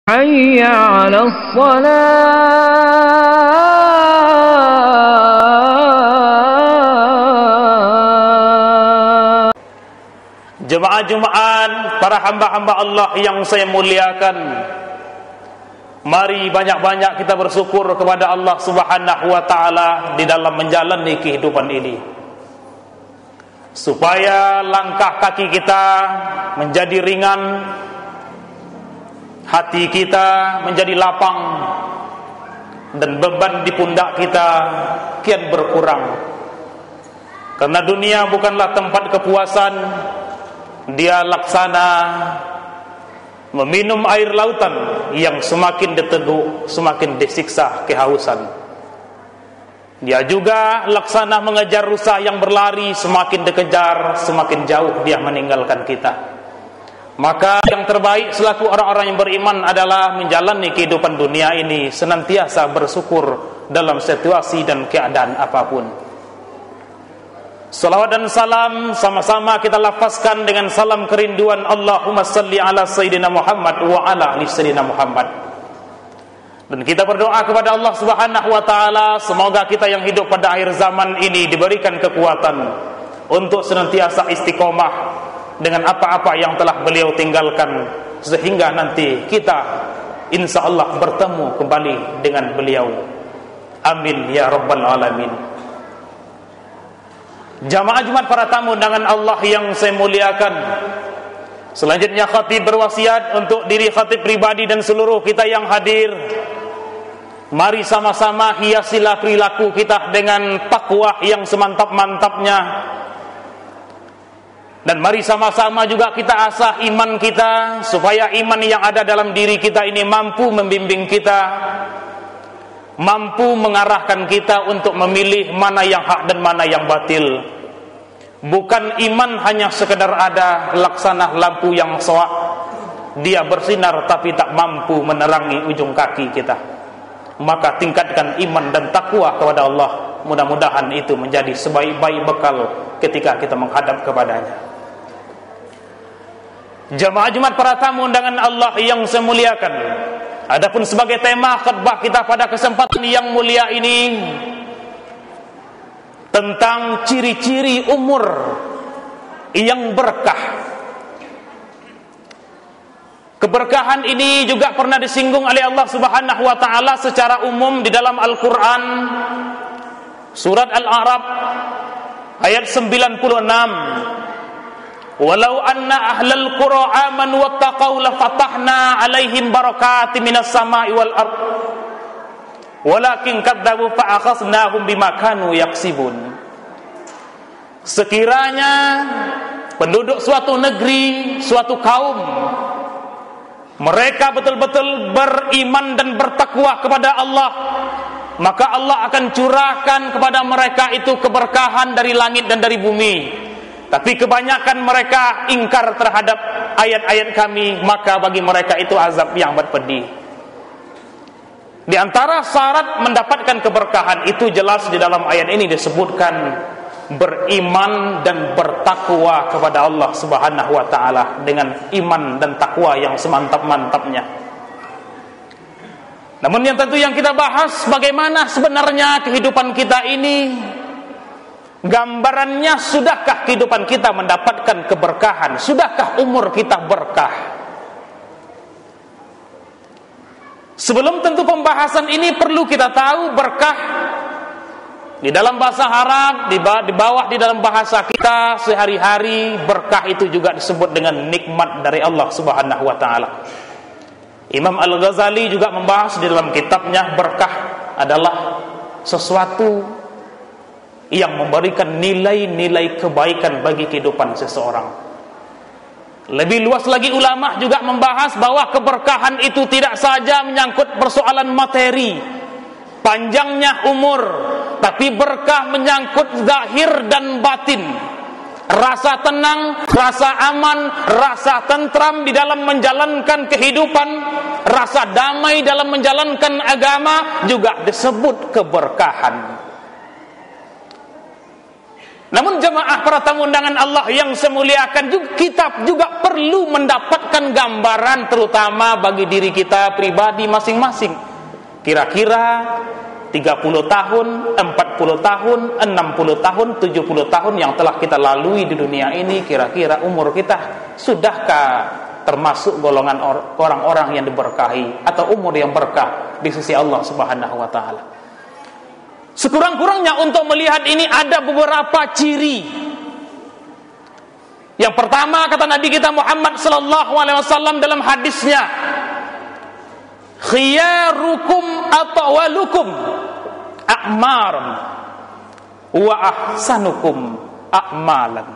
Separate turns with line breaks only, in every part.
حي على الصلاة.
Jemaah Jumat, para hamba-hamba Allah yang saya muliakan, mari banyak-banyak kita bersyukur kepada Allah Subhanahu wa taala di dalam menjalani kehidupan ini, supaya langkah kaki kita menjadi ringan, hati kita menjadi lapang, dan beban di pundak kita kian berkurang. Karena dunia bukanlah tempat kepuasan. Dia laksana meminum air lautan yang semakin diteguk, semakin disiksa kehausan. Dia juga laksana mengejar rusa yang berlari, semakin dikejar, semakin jauh dia meninggalkan kita. Maka yang terbaik selaku orang-orang yang beriman adalah menjalani kehidupan dunia ini senantiasa bersyukur dalam situasi dan keadaan apapun. Salawat dan salam sama-sama kita lafazkan dengan salam kerinduan, Allahumma salli ala Sayyidina Muhammad wa ala ali Sayyidina Muhammad. Dan kita berdoa kepada Allah Subhanahu wa taala, semoga kita yang hidup pada akhir zaman ini diberikan kekuatan untuk senantiasa istiqomah dengan apa-apa yang telah beliau tinggalkan, sehingga nanti kita insya Allah bertemu kembali dengan beliau. Amin ya rabbal alamin. Jamaah Jumat, para tamu undangan Allah yang saya muliakan, selanjutnya khatib berwasiat untuk diri khatib pribadi dan seluruh kita yang hadir. Mari sama-sama hiasilah perilaku kita dengan takwa yang semantap-mantapnya. Dan mari sama-sama juga kita asah iman kita, supaya iman yang ada dalam diri kita ini mampu membimbing kita, mampu mengarahkan kita untuk memilih mana yang hak dan mana yang batil. Bukan iman hanya sekedar ada laksana lampu yang soak, dia bersinar tapi tak mampu menerangi ujung kaki kita. Maka tingkatkan iman dan takwa kepada Allah. Mudah-mudahan itu menjadi sebaik-baik bekal ketika kita menghadap kepadanya. Jamaah Jumat, para tamu undangan Allah yang saya muliakan, adapun sebagai tema khutbah kita pada kesempatan yang mulia ini tentang ciri-ciri umur yang berkah. Keberkahan ini juga pernah disinggung oleh Allah Subhanahu wa taala secara umum di dalam Al-Qur'an, surat Al-A'raf ayat 96. Walau anna ahlal qura amanu wattaqau lafatahna alaihim barakatim minas sama'i wal ard walakin kadzabu fa akhadnahum bima kanu yaksibun. Sekiranya penduduk suatu negeri, suatu kaum, mereka betul-betul beriman dan bertakwa kepada Allah, maka Allah akan curahkan kepada mereka itu keberkahan dari langit dan dari bumi. Tapi kebanyakan mereka ingkar terhadap ayat-ayat kami, maka bagi mereka itu azab yang berpedih. Di antara syarat mendapatkan keberkahan itu jelas di dalam ayat ini disebutkan beriman dan bertakwa kepada Allah Subhanahu wa taala dengan iman dan takwa yang semantap-mantapnya. Namun yang tentu yang kita bahas, bagaimana sebenarnya kehidupan kita ini, gambarannya, sudahkah kehidupan kita mendapatkan keberkahan? Sudahkah umur kita berkah? Sebelum tentu pembahasan ini perlu kita tahu berkah di dalam bahasa Arab, di bawah di dalam bahasa kita sehari-hari, berkah itu juga disebut dengan nikmat dari Allah Subhanahu wa taala. Imam Al-Ghazali juga membahas di dalam kitabnya, berkah adalah sesuatu yang memberikan nilai-nilai kebaikan bagi kehidupan seseorang. Lebih luas lagi ulama juga membahas bahwa keberkahan itu tidak saja menyangkut persoalan materi, panjangnya umur, tapi berkah menyangkut zahir dan batin. Rasa tenang, rasa aman, rasa tentram di dalam menjalankan kehidupan, rasa damai dalam menjalankan agama juga disebut keberkahan. Namun jemaah para tamu undangan Allah yang saya muliakan, kita juga perlu mendapatkan gambaran terutama bagi diri kita pribadi masing-masing. Kira-kira 30 tahun, 40 tahun, 60 tahun, 70 tahun yang telah kita lalui di dunia ini, kira-kira umur kita sudahkah termasuk golongan orang-orang yang diberkahi atau umur yang berkah di sisi Allah Subhanahu wa taala. Sekurang-kurangnya untuk melihat ini ada beberapa ciri. Yang pertama kata Nabi kita Muhammad sallallahu alaihi wasallam dalam hadisnya, khiyarukum atwalukum a'maran wa ahsanukum a'malan.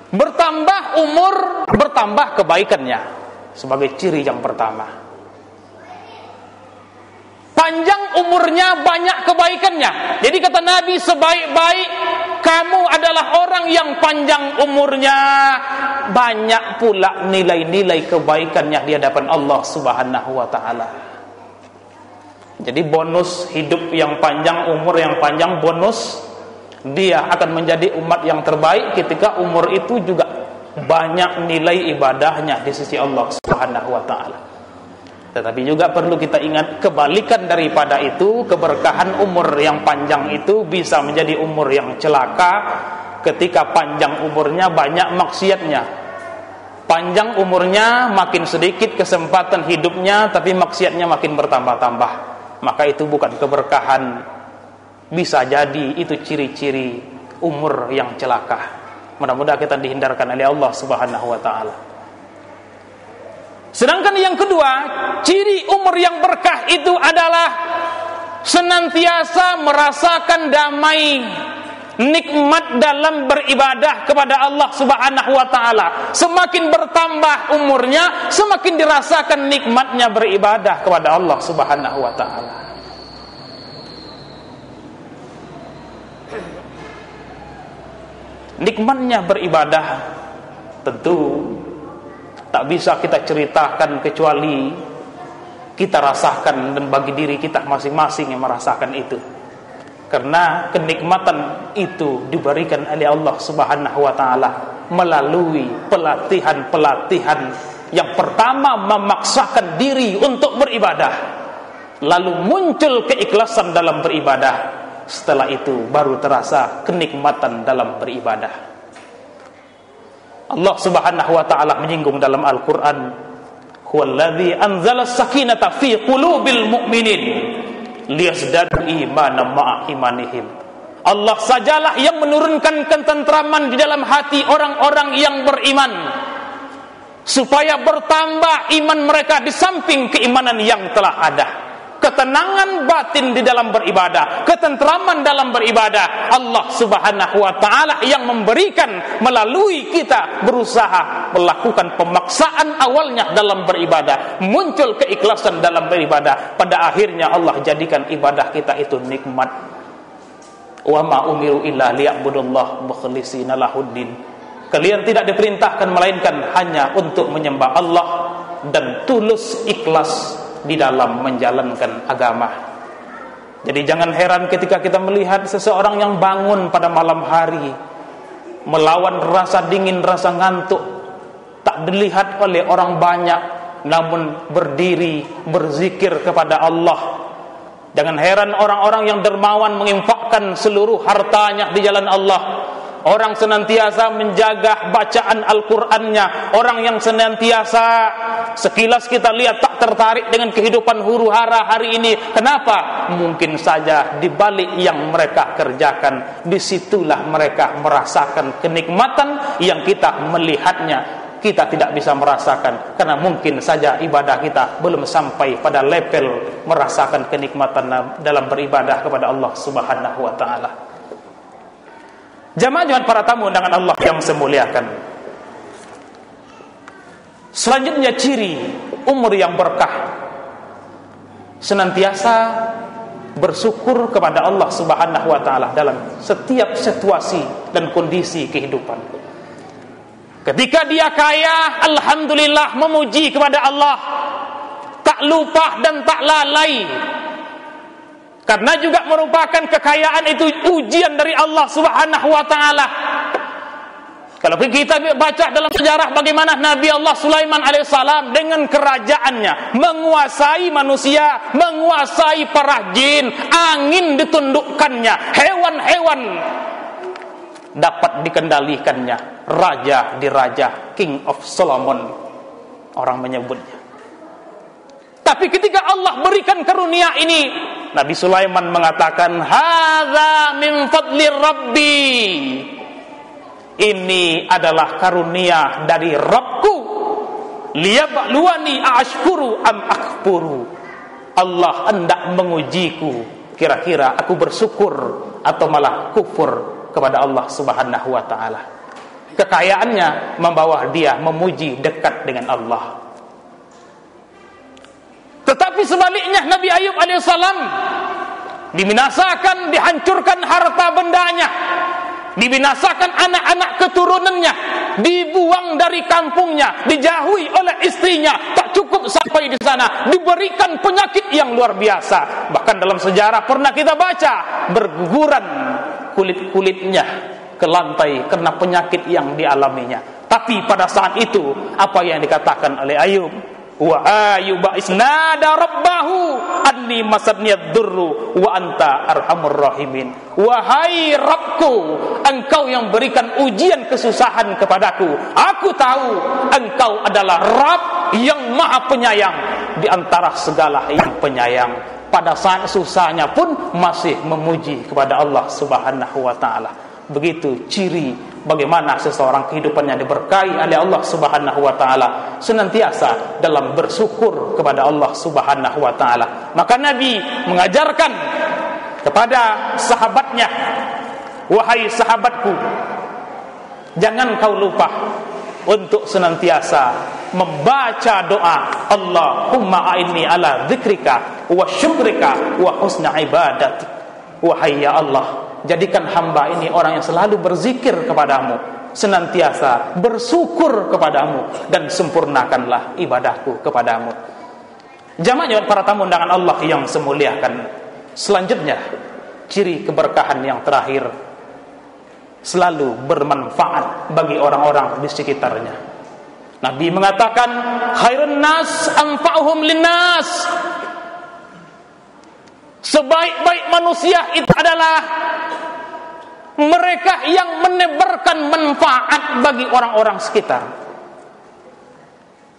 Bertambah umur, bertambah kebaikannya, sebagai ciri yang pertama. Panjang umurnya, banyak kebaikannya. Jadi kata Nabi, sebaik-baik kamu adalah orang yang panjang umurnya, banyak pula nilai-nilai kebaikannya di hadapan Allah Subhanahu wa taala. Jadi bonus hidup yang panjang, umur yang panjang, bonus dia akan menjadi umat yang terbaik ketika umur itu juga banyak nilai ibadahnya di sisi Allah Subhanahu wa taala. Tetapi juga perlu kita ingat, kebalikan daripada itu, keberkahan umur yang panjang itu bisa menjadi umur yang celaka ketika panjang umurnya banyak maksiatnya. Panjang umurnya makin sedikit kesempatan hidupnya, tapi maksiatnya makin bertambah-tambah. Maka itu bukan keberkahan. Bisa jadi itu ciri-ciri umur yang celaka. Mudah-mudahan kita dihindarkan oleh Allah Subhanahu wa taala. Sedangkan yang kedua, ciri umur yang berkah itu adalah senantiasa merasakan damai, nikmat dalam beribadah kepada Allah Subhanahu wa taala. Semakin bertambah umurnya, semakin dirasakan nikmatnya beribadah kepada Allah Subhanahu wa taala. Nikmatnya beribadah tentu tak bisa kita ceritakan kecuali kita rasakan, dan bagi diri kita masing-masing yang merasakan itu. Karena kenikmatan itu diberikan oleh Allah Subhanahu wa taala melalui pelatihan-pelatihan. Yang pertama, memaksakan diri untuk beribadah. Lalu muncul keikhlasan dalam beribadah. Setelah itu baru terasa kenikmatan dalam beribadah. Allah Subhanahu wa taala menyinggung dalam Al-Qur'an, "Huwallazi anzala as-sakinata fi qulubil mu'minin liyazdadu imanan ma'a imanihim." Allah sajalah yang menurunkan ketentraman di dalam hati orang-orang yang beriman, supaya bertambah iman mereka di samping keimanan yang telah ada. Ketenangan batin di dalam beribadah, ketentraman dalam beribadah, Allah Subhanahu wa taala yang memberikan melalui kita berusaha melakukan pemaksaan awalnya dalam beribadah, muncul keikhlasan dalam beribadah, pada akhirnya Allah jadikan ibadah kita itu nikmat. Wa ma umiru illa liya'budullah mukhlishina lahuddin. Kalian tidak diperintahkan melainkan hanya untuk menyembah Allah dan tulus ikhlas di dalam menjalankan agama. Jadi jangan heran ketika kita melihat seseorang yang bangun pada malam hari melawan rasa dingin, rasa ngantuk, tak dilihat oleh orang banyak, namun berdiri berzikir kepada Allah. Jangan heran orang-orang yang dermawan menginfakkan seluruh hartanya di jalan Allah. Orang senantiasa menjaga bacaan Al-Qur'annya. Orang yang senantiasa sekilas kita lihat tak tertarik dengan kehidupan huru-hara hari ini. Kenapa? Mungkin saja di balik yang mereka kerjakan, disitulah mereka merasakan kenikmatan yang kita melihatnya, kita tidak bisa merasakan. Karena mungkin saja ibadah kita belum sampai pada level merasakan kenikmatan dalam beribadah kepada Allah Subhanahu wa ta'ala. Jamaah para tamu undangan Allah yang saya muliakan, selanjutnya ciri umur yang berkah, senantiasa bersyukur kepada Allah Subhanahu wa taala dalam setiap situasi dan kondisi kehidupan. Ketika dia kaya, alhamdulillah, memuji kepada Allah, tak lupa dan tak lalai. Karena juga merupakan kekayaan itu ujian dari Allah Subhanahu wa taala. Kalau kita baca dalam sejarah bagaimana Nabi Allah Sulaiman alaihissalam dengan kerajaannya menguasai manusia, menguasai para jin, angin ditundukkannya, hewan-hewan dapat dikendalikannya, raja di raja, King of Solomon orang menyebutnya. Tapi ketika Allah berikan karunia ini, Nabi Sulaiman mengatakan, hadza min fadli rabbi, ini adalah karunia dari Rabbku, liyabluwani a'ashkuru am akfuru. Allah hendak mengujiku, kira-kira aku bersyukur atau malah kufur kepada Allah Subhanahu wa taala. Kekayaannya membawa dia memuji dekat dengan Allah. Tetapi sebaliknya Nabi Ayub alaihissalam dibinasakan, dihancurkan harta bendanya, dibinasakan anak-anak keturunannya, dibuang dari kampungnya, dijauhi oleh istrinya, tak cukup sampai di sana, diberikan penyakit yang luar biasa. Bahkan dalam sejarah pernah kita baca, berguguran kulit-kulitnya ke lantai karena penyakit yang dialaminya. Tapi pada saat itu apa yang dikatakan oleh Ayub? Wa ayyuba isnada rabbahu anni masadni ad-durru wa anta arhamur rahimin. Wahai Rabbku, engkau yang berikan ujian kesusahan kepadaku. Aku tahu engkau adalah Rabb yang maha penyayang di antara segala yang penyayang. Pada saat susahnya pun masih memuji kepada Allah Subhanahu wa taala. Begitu ciri bagaimana seseorang kehidupannya diberkahi oleh Allah Subhanahu wa taala, senantiasa dalam bersyukur kepada Allah Subhanahu wa taala. Maka Nabi mengajarkan kepada sahabatnya, wahai sahabatku, jangan kau lupa untuk senantiasa membaca doa, Allahumma a'inni ala dzikrika wa syukrika wa husna ibadatik. Wahai ya Allah, jadikan hamba ini orang yang selalu berzikir kepadamu, senantiasa bersyukur kepadamu, dan sempurnakanlah ibadahku kepadamu. Jamaah para tamu undangan Allah yang semuliakan, selanjutnya ciri keberkahan yang terakhir, selalu bermanfaat bagi orang-orang di sekitarnya. Nabi mengatakan, khairun nas anfa'uhum linnas. Sebaik-baik manusia itu adalah mereka yang menebarkan manfaat bagi orang-orang sekitar.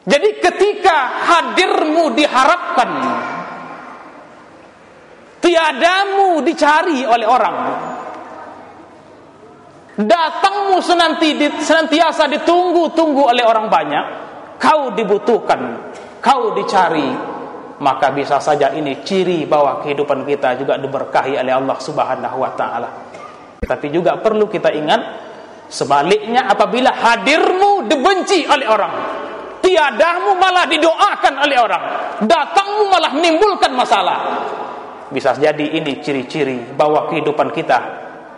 Jadi ketika hadirmu diharapkan, tiadamu dicari oleh orang, datangmu senantiasa ditunggu-tunggu oleh orang banyak, kau dibutuhkan, kau dicari, maka bisa saja ini ciri bahwa kehidupan kita juga diberkahi oleh Allah Subhanahu wa taala. Tapi juga perlu kita ingat, sebaliknya apabila hadirmu dibenci oleh orang, tiadamu malah didoakan oleh orang, datangmu malah menimbulkan masalah, bisa jadi ini ciri-ciri bahwa kehidupan kita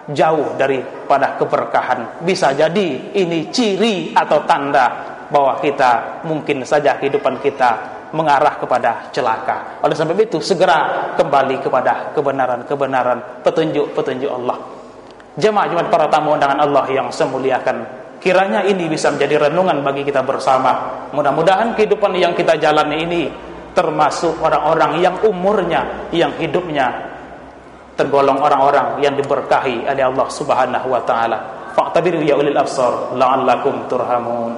jauh daripada keberkahan. Bisa jadi ini ciri atau tanda bahwa kita mungkin saja kehidupan kita mengarah kepada celaka. Oleh sebab itu segera kembali kepada kebenaran-kebenaran, petunjuk-petunjuk Allah. Jemaah para tamu undangan Allah yang semuliakan, kiranya ini bisa menjadi renungan bagi kita bersama. Mudah-mudahan kehidupan yang kita jalani ini termasuk orang-orang yang umurnya, yang hidupnya tergolong orang-orang yang diberkahi oleh Allah Subhanahu wa taala. Fa'tabiru ya ulil absar la'allakum turhamun.